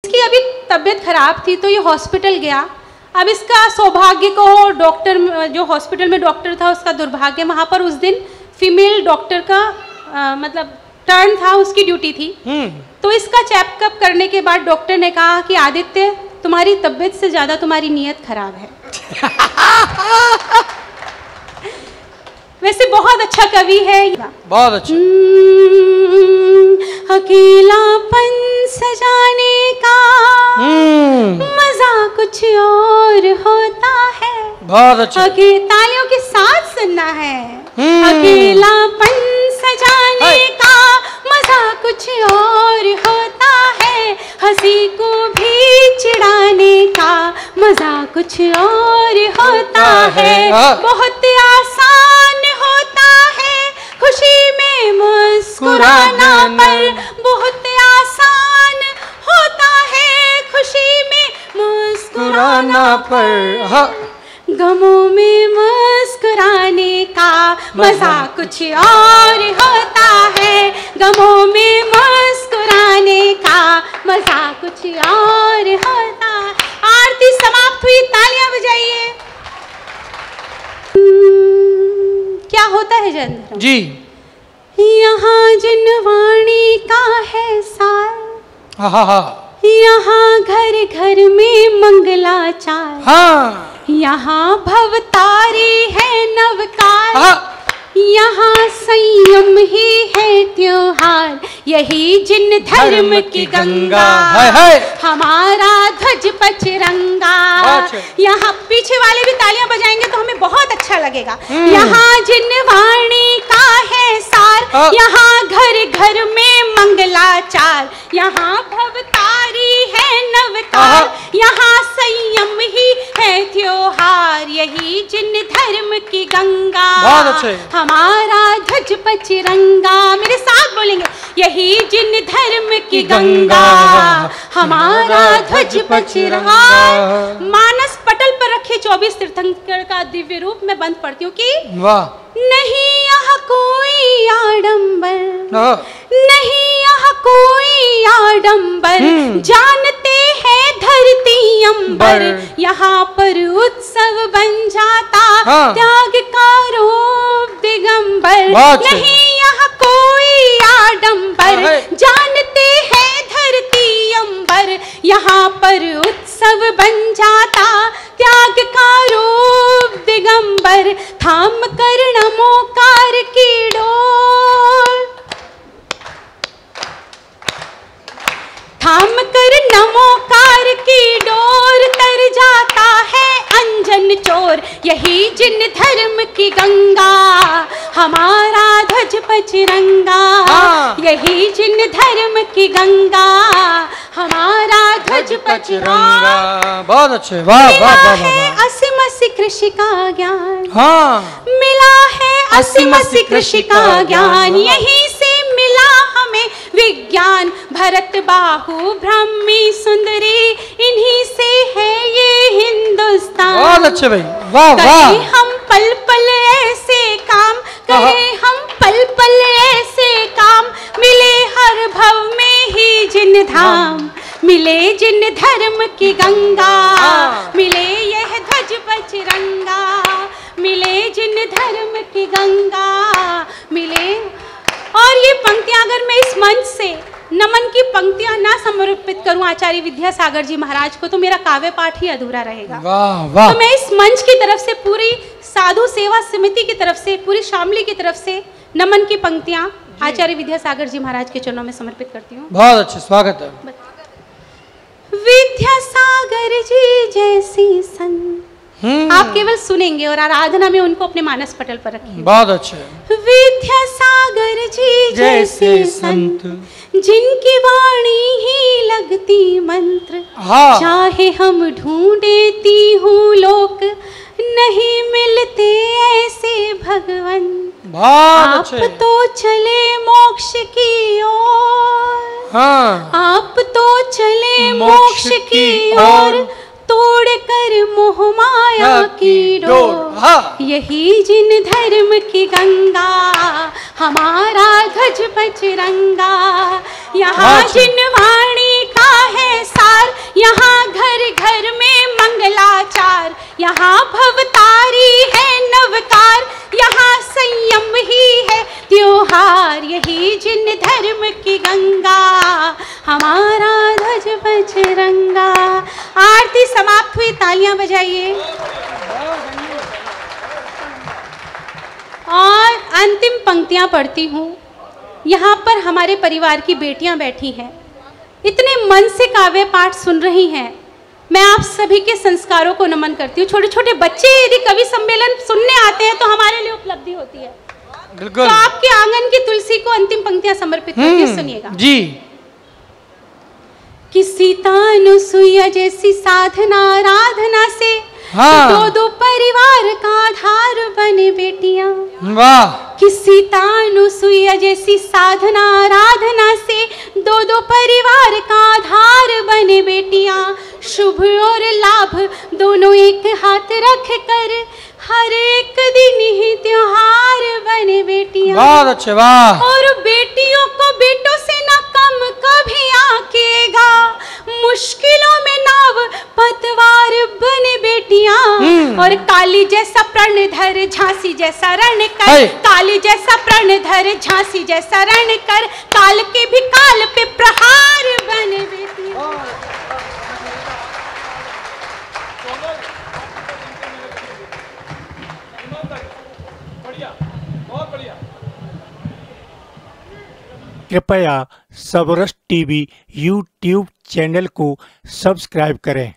इसकी अभी तबीयत खराब थी तो ये हॉस्पिटल गया। अब इसका सौभाग्य को डॉक्टर, जो हॉस्पिटल में डॉक्टर था उसका दुर्भाग्य, वहाँ पर उस दिन फीमेल डॉक्टर का मतलब टर्न था, उसकी ड्यूटी थी। तो इसका चेकअप करने के बाद डॉक्टर ने कहा कि आदित्य, तुम्हारी तबीयत से ज़्यादा तुम्हारी नीयत खराब है। वैसे बहुत अच्छा कवि है, बहुत अच्छा। अकेलापन सजाने का मजा कुछ और होता है। बहुत अच्छा। तालियों के साथ सुनना है। अकेलापन सजाने का मजा कुछ और होता है, हंसी को भी चिढ़ाने का मजा कुछ और होता है। बहुत आसान होता है खुशी में मुस्कुराना, पर बहुत आसान होता है खुशी में मुस्कुराना पर। गमों में मुस्कुराने का मजा कुछ और होता है, गमों में मुस्कुराने का मजा कुछ और होता है। आरती समाप्त हुई, तालियां बजाइए। क्या होता है जयेंद्र जी? यहाँ जिनवाणी का है सार, यहाँ घर घर में मंगलाचार, यहाँ भवतारी है नवकार, यहाँ संयम ही है त्योहार, यही जिन धर्म की गंगा, हमारा ध्वज पचरंगा। यहाँ पीछे वाले भी तालियां बजाएंगे तो हमें बहुत अच्छा लगेगा। यहाँ जिन वाणी का है सार, यहाँ घर घर में मंगलाचार, यहाँ भवतारी है नवकार, यहाँ संयम ही है त्योहार, यही जिन धर्म की गंगा, हमारा ध्वज पचरंगा। मेरे साथ बोलेंगे, यही जिन धर्म की गंगा, हमारा ध्वज पचरंगा। मानस पटल पर रखे 24 तीर्थंकर का दिव्य रूप में बंद पढ़ती हूँ कि नहीं यहाँ कोई आडंबर, नहीं यहाँ कोई आडंबर, जानते हैं धरती अंबर, यहाँ पर उत्सव बन जाता त्याग का रूप दिगंबर। नहीं यहाँ कोई आडंबर, जानते हैं धरती अंबर, यहाँ पर उत्सव बन जाता त्याग का रूप दिगंबर। थाम कर नमोकार की डोर, थाम कर नमोकार की डोर, तर जाता है अंजन चोर, यही जिन धर्म की गंगा, हमारा ध्वज पचरंगा, यही जिन धर्म की गंगा, हमारा ध्वज पचरंगा। बहुत अच्छे, वाह वाह वाह वाह। असीम असी कृषि का ज्ञान, मिला है असीम असी कृषि का ज्ञान, यहीं से मिला हमें विज्ञान। भरत बाहु ब्राह्मी सुंदरी, इन्हीं से है ये हिंदुस्तान। बहुत अच्छे भाई, वाह वाह। हम पल पल ऐसे काम करें, हम पल पल ऐसे काम, मिले हर भव में ही जिन धाम, मिले जिन धर्म की गंगा, मिले यह ध्वज पचरंगा, मिले जिन धर्म की गंगा, मिले। और ये पंक्तियां अगर मैं इस मंच से नमन की पंक्तियां ना समर्पित करूं आचार्य विद्यासागर जी महाराज को, तो मेरा काव्य पाठ ही अधूरा रहेगा। वाह वाह। तो मैं इस मंच की तरफ से, पूरी साधु सेवा समिति की तरफ से, पूरी शामली की तरफ से नमन की पंक्तियां आचार्य विद्यासागर जी महाराज के चरणों में समर्पित करती हूँ। बहुत अच्छे, स्वागत है। विद्यासागर जी जैसी संत, आप केवल सुनेंगे और आराधना में उनको अपने मानस पटल पर रखेंगे। बहुत अच्छे। विद्यासागर जी जैसे संत, जिनकी वाणी ही लगती मंत्र, चाहे हम ढूंढेती हूँ लोक, नहीं मिलते ऐसे भगवन। आप तो चले मोक्ष की ओर, आप तो चले मोक्ष की ओर, तोड़ कर मोह माया की डोर, यही जिन धर्म की गंगा, हमारा ध्वज पचरंगा। यहाँ जिन वाणी का है सार, बजरंगा। आरती समाप्त हुई, तालियां बजाइए। और अंतिम पंक्तियां पढ़ती हूँ। यहाँ पर हमारे परिवार की बेटियां बैठी हैं, इतने मन से काव्य पाठ सुन रही हैं। मैं आप सभी के संस्कारों को नमन करती हूँ। छोटे छोटे बच्चे यदि कवि सम्मेलन सुनने आते हैं तो हमारे लिए उपलब्धि होती है। बिल्कुल। तो आपके आंगन की तुलसी को अंतिम पंक्तियां समर्पित करती हूँ, सुनिएगा जी। कि सीता अनुसुईया जैसी साधना आराधना से हाँ। दो दो परिवार का आधार बने बेटियां। वाह। कि सीता अनुसुईया जैसी साधना आराधना से दो दो परिवार का आधार बने बेटियां। शुभ और लाभ दोनों एक हाथ रख कर हर एक दिन ही त्योहार बने बेटियां। बहुत अच्छे, वाह। और बेटियों को बेटों से न कम कभी आकेगा, मुश्किलों में नाव पतवार बने बेटियां। और काली जैसा प्रणधर झांसी जैसा रण कर, काली जैसा प्रणधर झांसी जैसा रण कर, काल के भी काल पे प्रहार बने बेटियां। कृपया सबरस टीवी यूट्यूब चैनल को सब्सक्राइब करें।